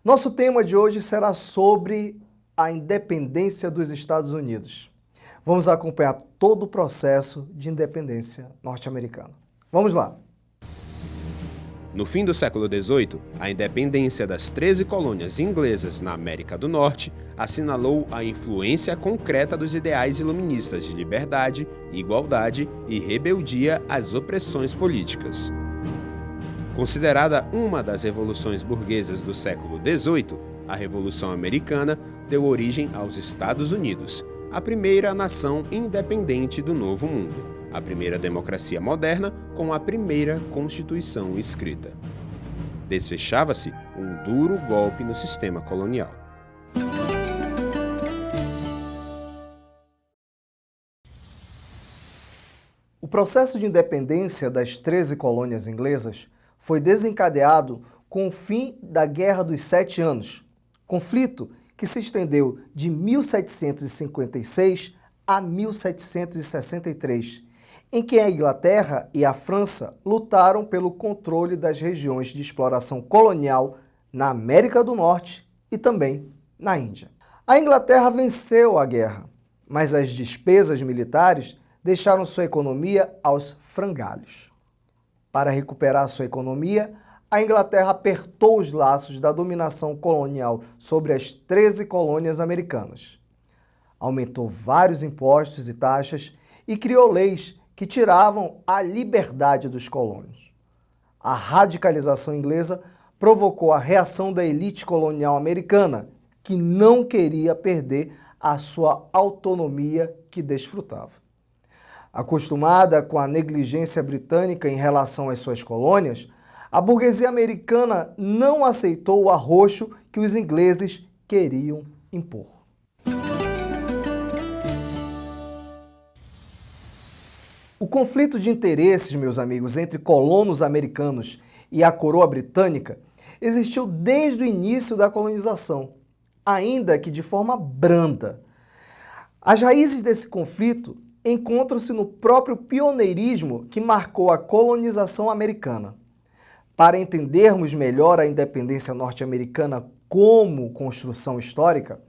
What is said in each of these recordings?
Nosso tema de hoje será sobre a independência dos Estados Unidos. Vamos acompanhar todo o processo de independência norte-americana. Vamos lá! No fim do século XVIII, a independência das 13 colônias inglesas na América do Norte assinalou a influência concreta dos ideais iluministas de liberdade, igualdade e rebeldia às opressões políticas. Considerada uma das revoluções burguesas do século XVIII, a Revolução Americana deu origem aos Estados Unidos, a primeira nação independente do Novo Mundo, a primeira democracia moderna com a primeira Constituição escrita. Desfechava-se um duro golpe no sistema colonial. O processo de independência das 13 colônias inglesas foi desencadeado com o fim da Guerra dos 7 Anos, conflito que se estendeu de 1756 a 1763, em que a Inglaterra e a França lutaram pelo controle das regiões de exploração colonial na América do Norte e também na Índia. A Inglaterra venceu a guerra, mas as despesas militares deixaram sua economia aos frangalhos. Para recuperar sua economia, a Inglaterra apertou os laços da dominação colonial sobre as 13 colônias americanas. Aumentou vários impostos e taxas e criou leis que tiravam a liberdade dos colonos. A radicalização inglesa provocou a reação da elite colonial americana, que não queria perder a sua autonomia que desfrutava. Acostumada com a negligência britânica em relação às suas colônias, a burguesia americana não aceitou o arroxo que os ingleses queriam impor. O conflito de interesses, meus amigos, entre colonos americanos e a coroa britânica existiu desde o início da colonização, ainda que de forma branda. As raízes desse conflito encontram-se no próprio pioneirismo que marcou a colonização americana. Para entendermos melhor a independência norte-americana como construção histórica,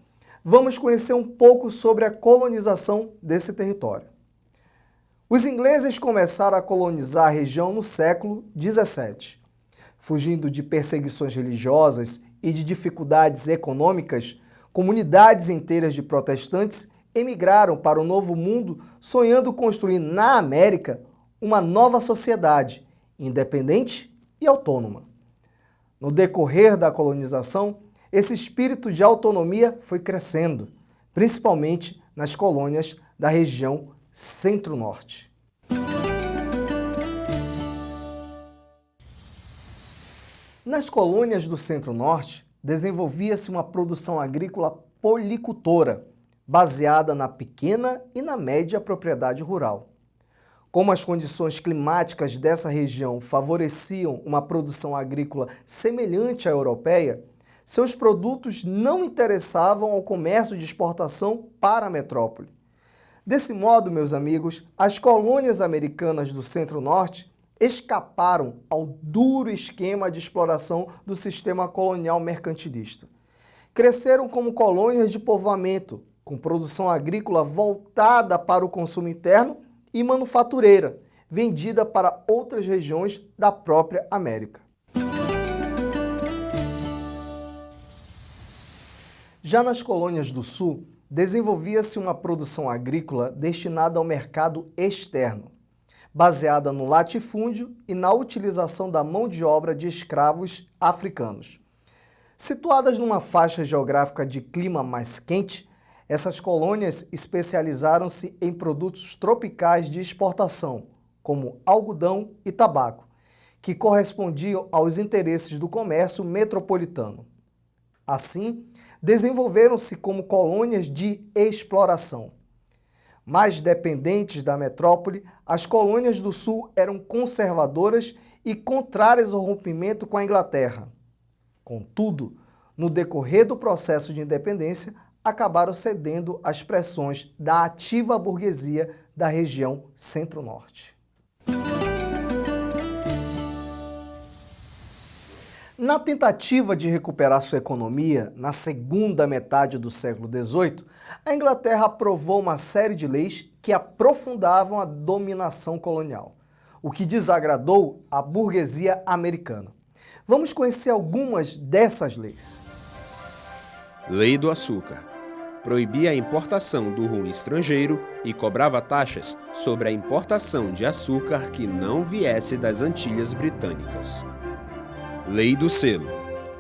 vamos conhecer um pouco sobre a colonização desse território. Os ingleses começaram a colonizar a região no século XVII. Fugindo de perseguições religiosas e de dificuldades econômicas, comunidades inteiras de protestantes emigraram para o Novo Mundo sonhando construir na América uma nova sociedade, independente e autônoma. No decorrer da colonização, esse espírito de autonomia foi crescendo, principalmente nas colônias da região Centro-Norte. Nas colônias do Centro-Norte, desenvolvia-se uma produção agrícola policultora, baseada na pequena e na média propriedade rural. Como as condições climáticas dessa região favoreciam uma produção agrícola semelhante à europeia, seus produtos não interessavam ao comércio de exportação para a metrópole. Desse modo, meus amigos, as colônias americanas do Centro-Norte escaparam ao duro esquema de exploração do sistema colonial mercantilista. Cresceram como colônias de povoamento, com produção agrícola voltada para o consumo interno e manufatureira, vendida para outras regiões da própria América. Já nas colônias do Sul, desenvolvia-se uma produção agrícola destinada ao mercado externo, baseada no latifúndio e na utilização da mão de obra de escravos africanos. Situadas numa faixa geográfica de clima mais quente, essas colônias especializaram-se em produtos tropicais de exportação, como algodão e tabaco, que correspondiam aos interesses do comércio metropolitano. Assim, desenvolveram-se como colônias de exploração. Mais dependentes da metrópole, as colônias do Sul eram conservadoras e contrárias ao rompimento com a Inglaterra. Contudo, no decorrer do processo de independência, acabaram cedendo às pressões da ativa burguesia da região Centro-Norte. Na tentativa de recuperar sua economia na segunda metade do século XVIII, a Inglaterra aprovou uma série de leis que aprofundavam a dominação colonial, o que desagradou a burguesia americana. Vamos conhecer algumas dessas leis. Lei do Açúcar. Proibia a importação do rum estrangeiro e cobrava taxas sobre a importação de açúcar que não viesse das Antilhas Britânicas. Lei do Selo.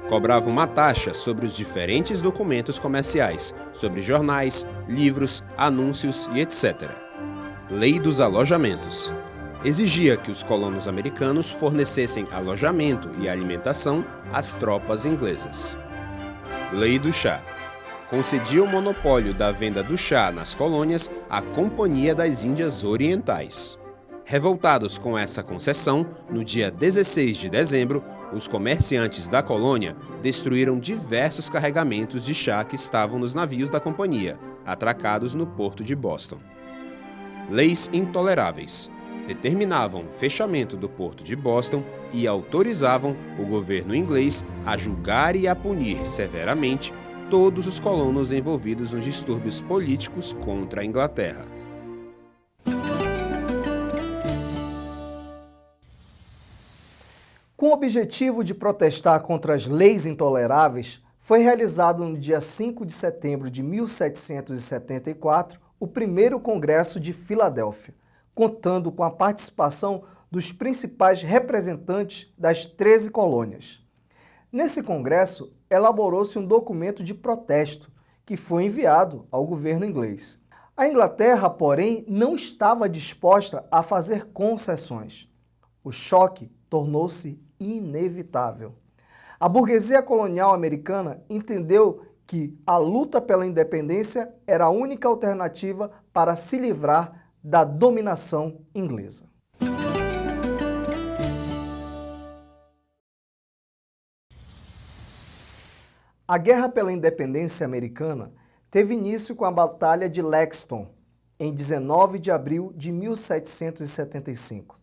Cobrava uma taxa sobre os diferentes documentos comerciais, sobre jornais, livros, anúncios e etc. Lei dos Alojamentos. Exigia que os colonos americanos fornecessem alojamento e alimentação às tropas inglesas. Lei do Chá. Concedia o monopólio da venda do chá nas colônias à Companhia das Índias Orientais. Revoltados com essa concessão, no dia 16 de dezembro, os comerciantes da colônia destruíram diversos carregamentos de chá que estavam nos navios da companhia, atracados no porto de Boston. Leis intoleráveis. Determinavam o fechamento do porto de Boston e autorizavam o governo inglês a julgar e a punir severamente todos os colonos envolvidos nos distúrbios políticos contra a Inglaterra. Com o objetivo de protestar contra as leis intoleráveis, foi realizado no dia 5 de setembro de 1774 o primeiro Congresso de Filadélfia, contando com a participação dos principais representantes das 13 colônias. Nesse congresso, elaborou-se um documento de protesto, que foi enviado ao governo inglês. A Inglaterra, porém, não estava disposta a fazer concessões. O choque tornou-se inevitável. A burguesia colonial americana entendeu que a luta pela independência era a única alternativa para se livrar da dominação inglesa. A Guerra pela Independência Americana teve início com a Batalha de Lexington, em 19 de abril de 1775.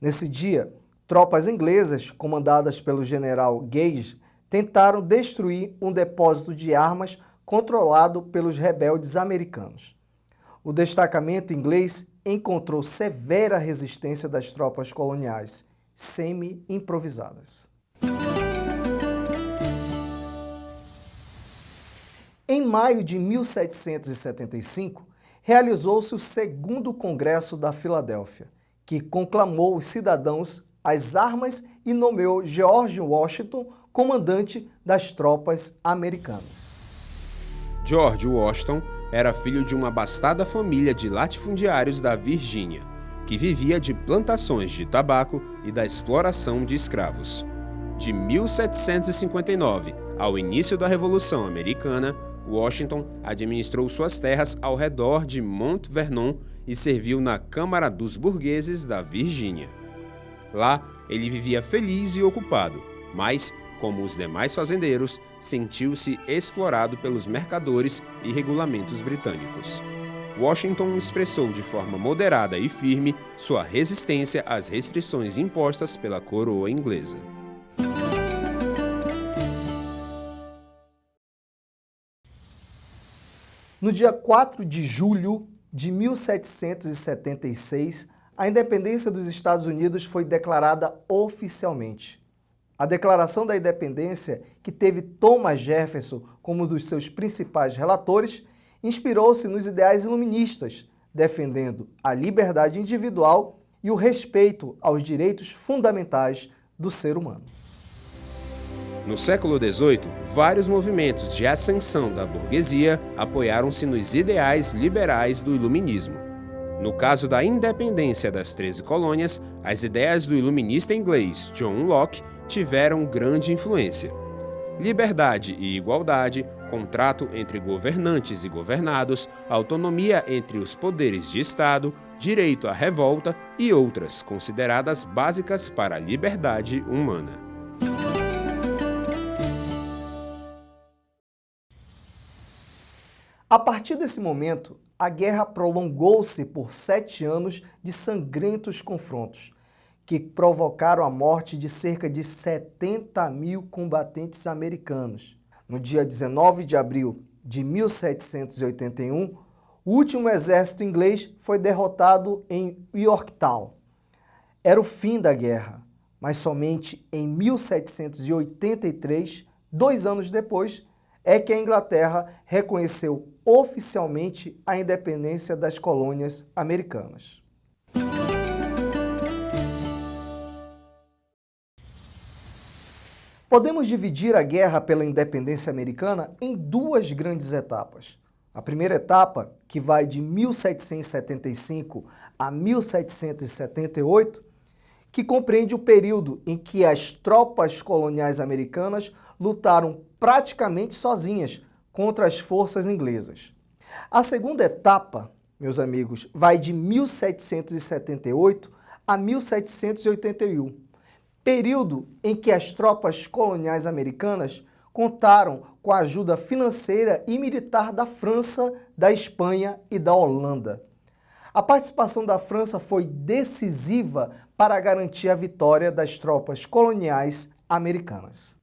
Nesse dia, tropas inglesas, comandadas pelo general Gage, tentaram destruir um depósito de armas controlado pelos rebeldes americanos. O destacamento inglês encontrou severa resistência das tropas coloniais, semi-improvisadas. Em maio de 1775, realizou-se o segundo Congresso da Filadélfia, que conclamou os cidadãos às armas e nomeou George Washington comandante das tropas americanas. George Washington era filho de uma abastada família de latifundiários da Virgínia, que vivia de plantações de tabaco e da exploração de escravos. De 1759 ao início da Revolução Americana, Washington administrou suas terras ao redor de Mount Vernon e serviu na Câmara dos Burgueses da Virgínia. Lá, ele vivia feliz e ocupado, mas, como os demais fazendeiros, sentiu-se explorado pelos mercadores e regulamentos britânicos. Washington expressou de forma moderada e firme sua resistência às restrições impostas pela coroa inglesa. No dia 4 de julho de 1776, a independência dos Estados Unidos foi declarada oficialmente. A Declaração da Independência, que teve Thomas Jefferson como um dos seus principais relatores, inspirou-se nos ideais iluministas, defendendo a liberdade individual e o respeito aos direitos fundamentais do ser humano. No século XVIII, vários movimentos de ascensão da burguesia apoiaram-se nos ideais liberais do iluminismo. No caso da independência das 13 colônias, as ideias do iluminista inglês John Locke tiveram grande influência. Liberdade e igualdade, contrato entre governantes e governados, autonomia entre os poderes de Estado, direito à revolta e outras consideradas básicas para a liberdade humana. A partir desse momento, a guerra prolongou-se por 7 anos de sangrentos confrontos, que provocaram a morte de cerca de 70 mil combatentes americanos. No dia 19 de abril de 1781, o último exército inglês foi derrotado em Yorktown. Era o fim da guerra, mas somente em 1783, 2 anos depois, é que a Inglaterra reconheceu oficialmente a independência das colônias americanas. Podemos dividir a guerra pela independência americana em 2 grandes etapas. A primeira etapa, que vai de 1775 a 1778, que compreende o período em que as tropas coloniais americanas lutaram praticamente sozinhas contra as forças inglesas. A segunda etapa, meus amigos, vai de 1778 a 1781, período em que as tropas coloniais americanas contaram com a ajuda financeira e militar da França, da Espanha e da Holanda. A participação da França foi decisiva para garantir a vitória das tropas coloniais americanas.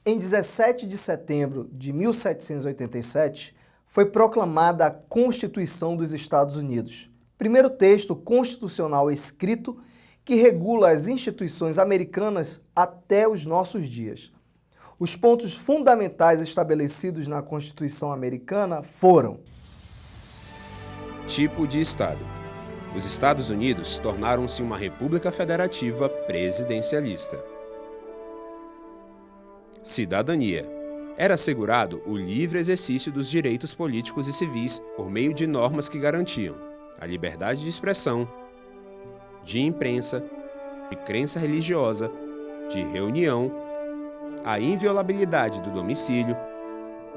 Em 17 de setembro de 1787, foi proclamada a Constituição dos Estados Unidos, primeiro texto constitucional escrito que regula as instituições americanas até os nossos dias. Os pontos fundamentais estabelecidos na Constituição americana foram: Tipo de Estado. Os Estados Unidos tornaram-se uma república federativa presidencialista. Cidadania. Era assegurado o livre exercício dos direitos políticos e civis por meio de normas que garantiam a liberdade de expressão, de imprensa, de crença religiosa, de reunião, a inviolabilidade do domicílio,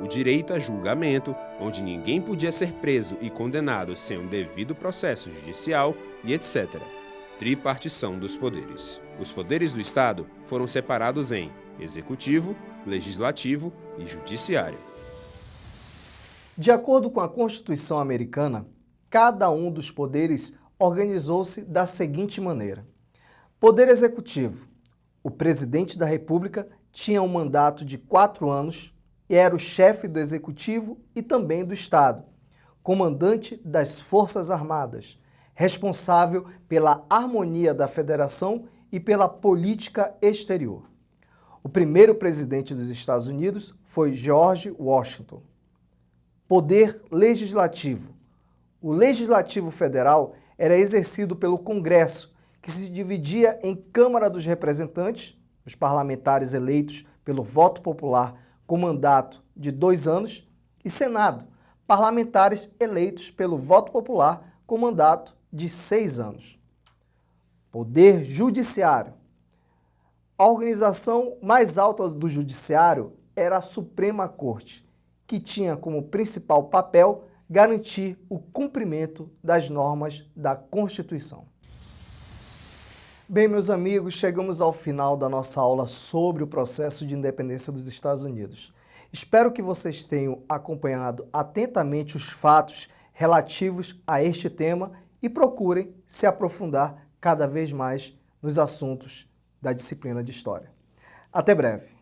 o direito a julgamento, onde ninguém podia ser preso e condenado sem um devido processo judicial e etc. Tripartição dos poderes. Os poderes do Estado foram separados em Executivo, Legislativo e Judiciário. De acordo com a Constituição americana, cada um dos poderes organizou-se da seguinte maneira: Poder Executivo. O presidente da República tinha um mandato de 4 anos e era o chefe do Executivo e também do Estado, comandante das Forças Armadas, responsável pela harmonia da Federação e pela política exterior. O primeiro presidente dos Estados Unidos foi George Washington. Poder Legislativo. O Legislativo Federal era exercido pelo Congresso, que se dividia em Câmara dos Representantes, os parlamentares eleitos pelo voto popular com mandato de 2 anos, e Senado, parlamentares eleitos pelo voto popular com mandato de 6 anos. Poder Judiciário. A organização mais alta do Judiciário era a Suprema Corte, que tinha como principal papel garantir o cumprimento das normas da Constituição. Bem, meus amigos, chegamos ao final da nossa aula sobre o processo de independência dos Estados Unidos. Espero que vocês tenham acompanhado atentamente os fatos relativos a este tema e procurem se aprofundar cada vez mais nos assuntos da disciplina de História. Até breve!